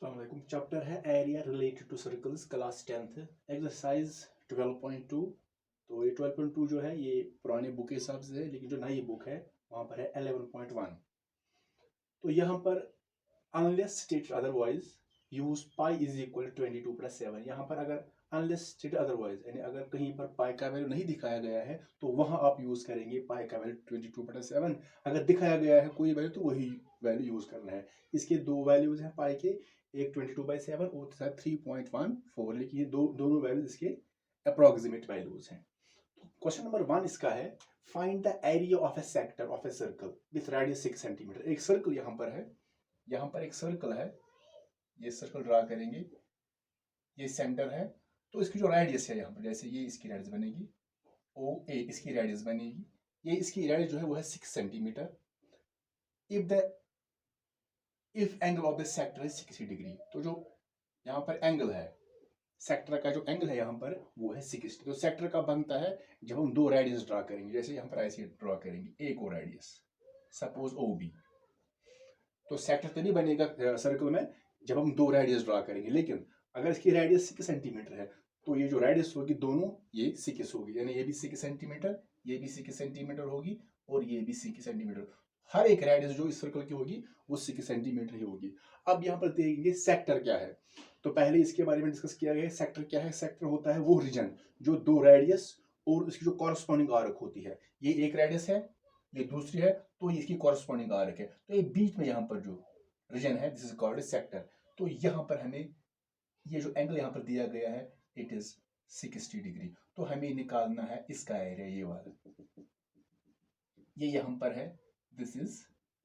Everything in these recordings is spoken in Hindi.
अस्सलाम वालेकुम। चैप्टर है area related to circles, class 10th, exercise 12.2। तो ये 12.2 जो है ये पुराने बुक के हिसाब से है, लेकिन जो नई बुक है वहाँ पर है 11.1। तो यहाँ पर unless stated otherwise use pi is equal 22+7। यहाँ पर अगर अनलेस स्टेटेड अदरवाइज यानी अगर कहीं पर पाई का वैल्यू नहीं दिखाया गया है तो वहाँ आप यूज करेंगे पाई का वैल्यू 22+7। अगर दिखाया गया है कोई वैल्यू तो वही वैल्यू यूज करना है। इसके दो वैल्यूज हैं पाई के, एक 22/7 और 3.14, लेकिन ये दोनों वैल्यूज इसके अप्रोक्सीमेट वैल्यूज हैं। क्वेश्चन नंबर 1 इसका है, find the area of A sector of a circle with radius 6 centimetre. एक सर्कल यहाँ पर है, यहाँ पर एक सर्कल है, ये सर्कल ड्रा करेंगे, ये सेंटर है। तो इसकी जो रेडियस है यहाँ पर, जैसे ये इसकी रेडियस बनेगी ओ ए, इसकी रेडियस बनेगी, ये इसकी रेडियस जो है वो है 6 centimetre. If angle of the sector is 60 degree, तो जो यहाँ पर एंगल है, सेक्टर का जो एंगल है यहाँ पर वो है 60। तो सेक्टर का बनता है जब हम दो रेडियस ड्रा करेंगे, जैसे यहाँ पर ऐसे ड्रा करेंगे एक और रेडियस, सपोज ओ बी। तो सेक्टर तो नहीं बनेगा सर्कल में जब हम दो रेडियस ड्रा करेंगे, लेकिन अगर इसकी रेडियस 6 सेंटीमीटर है तो ये जो रेडियस होगी दोनों ये 6 होगी, यानी ये भी 6 सेंटीमीटर, ये भी 6 सेंटीमीटर होगी और ये भी 6 सेंटीमीटर। हर एक रेडियस जो इस सर्कल की होगी वो 6 सेंटीमीटर ही होगी। अब यहाँ पर देखेंगे सेक्टर क्या है। तो पहले इसके बारे में डिस्कस किया गया है। सेक्टर क्या है? सेक्टर होता है वो रीजन जो दो रेडियस और उसकी जो कॉरस्पॉन्डिंग आर्क होती है, ये एक रेडियस है, ये दूसरी है, तो ये इसकी कॉरस्पॉन्डिंग आर्क है। तो ये बीच में यहाँ पर जो रीजन है दिस इज कॉल्ड सेक्टर। तो यहाँ पर हमें ये जो एंगल यहाँ पर दिया गया है इट इज 60 डिग्री। तो हमें निकालना है इसका एरिया, ये वाला, ये यहाँ पर है, दिस इज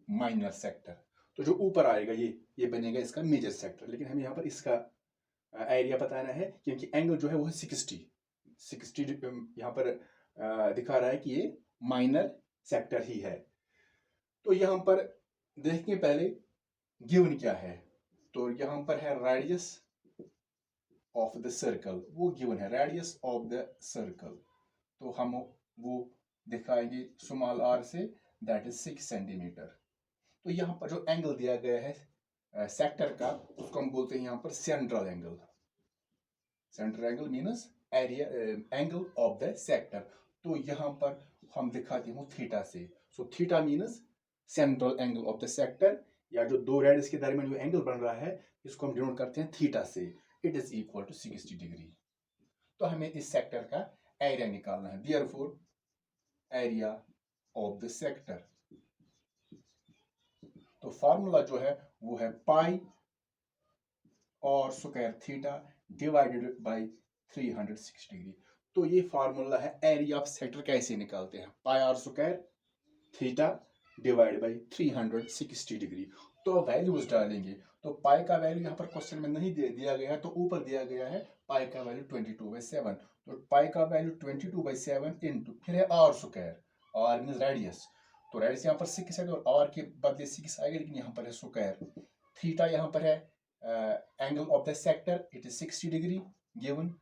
माइनर सेक्टर। तो जो ऊपर आएगा ये बनेगा इसका मेजर सेक्टर, लेकिन हमें यहाँ पर इसका एरिया बताना है क्योंकि एंगल जो है वो है 60 यहाँ पर दिखा रहा है कि ये माइनर सेक्टर ही है। तो यहाँ पर देखेंगे पहले गिवन क्या है। तो यहाँ पर है रेडियस ऑफ द सर्कल, वो गिवन है रेडियस ऑफ द सर्कल। तो हम वो दिखाएंगे स्मॉल आर से, दैट इज 6 सेंटीमीटर। तो यहाँ पर जो एंगल दिया गया है सेक्टर का, उसको हम बोलते हैं यहाँ पर central angle. Central angle means area angle of the sector. तो यहाँ पर हम दिखाते हैं थीटा से। So theta means central angle of the sector, या जो दो रेडियस के दरमियान जो एंगल बन रहा है इसको हम डिनोट करते हैं थीटा से। It is equal to 60 degree. तो हमें इस सेक्टर का एरिया निकालना है। Therefore area of the sector, तो फार्मूला जो है वो है pi r square theta divided by 360 degree. तो ये फार्मूला है एरिया ऑफ सेक्टर कैसे निकालते हैं, pi r square theta divide by 360 degree. तो वैल्यूज डालेंगे। तो पाई का वैल्यू यहाँ पर क्वेश्चन में नहीं दिया गया है, तो ऊपर दिया गया है पाई का वैल्यू 22/7। तो पाई का वैल्यू 22/7 इंटू फिर है r square, r mean radius. तो रेडियस यहाँ पर 6 है तो आर के बदले 6 आएगा, लेकिन यहाँ पर है स्क्वायर। थीटा यहाँ पर है angle of the sector, it is 60 degree given,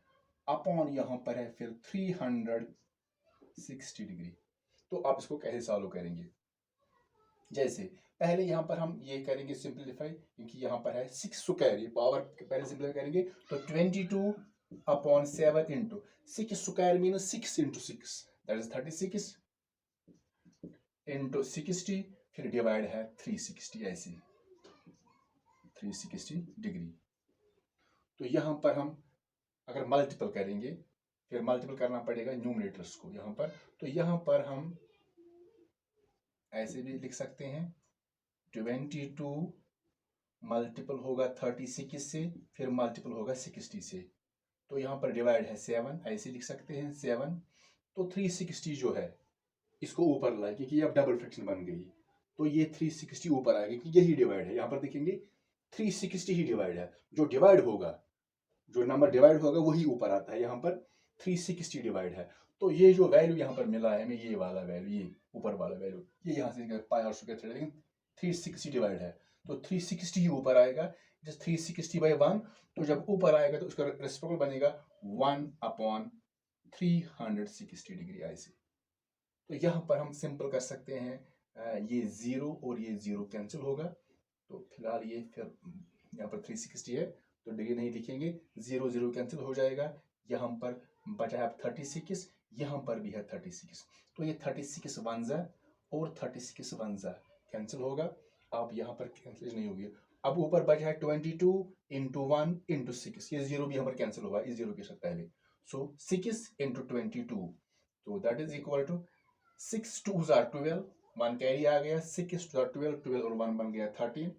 upon यहाँ पर है फिर 360 डिग्री। तो आप इसको कैसे सॉल्व करेंगे? जैसे पहले यहाँ पर हम ये करेंगे सिंप्लीफाई, क्योंकि यहाँ पर है 6 स्क्वायर, ये पावर पहले सिंप्लीफाई करेंगे। तो 22/7 into 6 square mean 6 into 6 that is 36 into 60, फिर डिवाइड है 360, ऐसे 360 डिग्री। तो यहाँ पर हम अगर मल्टीपल करेंगे, फिर मल्टीपल करना पड़ेगा न्यूमरेटर्स को यहाँ पर। तो यहाँ पर हम ऐसे भी लिख सकते हैं, 22 मल्टीपल होगा 36 से, फिर मल्टीपल होगा 60 से। तो यहाँ पर डिवाइड है 7, ऐसे लिख सकते हैं 7। तो 360 जो है इसको ऊपर लाए क्योंकि अब डबल फ्रैक्शन बन गई, तो ये 360 ऊपर आएगा क्योंकि यही डिवाइड है। यहाँ पर देखेंगे 360 ही डिवाइड है, जो डिवाइड होगा, जो नंबर डिवाइड होगा वही ऊपर आता है। यहाँ पर 360 डिवाइड है। तो ये जो वैल्यू यहाँ पर मिला है हमें, ये वाला वैल्यू, ये ऊपर वाला वैल्यू, ये यहाँ से पाई आर स्क्वायर थीटा, लेकिन 360 डिवाइड है तो 360 ही ऊपर आएगा। जस्ट 360/1, तो जब ऊपर आएगा तो उसका रेसिप्रोकल बनेगा 1/360 डिग्री ऐसे। तो यहाँ पर हम सिंपल कर सकते हैं, ये 0 और ये 0 कैंसिल होगा, तो फिलहाल ये फिर यहाँ पर 360 है तो डिग्री नहीं लिखेंगे, 0 0 कैंसिल हो जाएगा, यहाँ पर बचा है 36, यहाँ पर भी है 36, तो ये 36 वन जा और 36 वन जा कैंसिल होगा, अब यहाँ पर कैंसिल नहीं होगी। अब ऊपर बचा है 22 इंटू 1 इंटू 6, ये 0 भी यहाँ पर कैंसिल होगा इस 0 के साथ पहले, सो 6 इंटू 22, तो दैट इज इक्वल टू 6 2 जार 12, 1 कैरी आ गया, 6 2 12, 12 और 1 बन गया 13,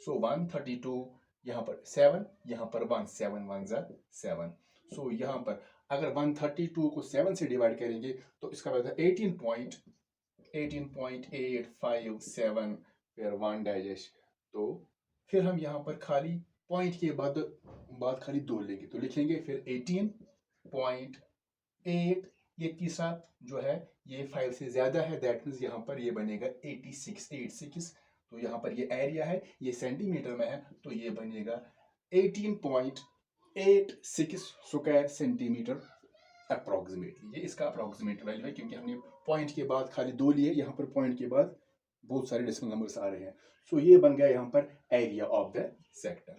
सो 132, यहाँ पर 7, यहाँ पर 1, 7 1 जार 7, सो यहाँ पर अगर 132 को 7 से डिवाइड करेंगे तो इसका मतलब 18.857 फिर 1 डैश, तो फिर हम यहाँ पर खाली पॉइंट के बाद खाली 2 लेंगे तो लिखेंगे फिर 18.8, ये तीसरा जो है ये 5 से ज्यादा है, दैट मीन्स यहाँ पर ये बनेगा 86, तो यहाँ पर ये एरिया है, ये सेंटीमीटर में है तो ये बनेगा 18.86 स्क्वायर सेंटीमीटर अप्रोक्सीमेटली, ये इसका अप्रोक्सीमेट वैल्यू है क्योंकि हमने पॉइंट के बाद खाली 2 लिए, यहाँ पर पॉइंट के बाद बहुत सारे डेसिमल नंबर्स आ रहे हैं, सो ये बन गया यहाँ पर एरिया ऑफ द सेक्टर।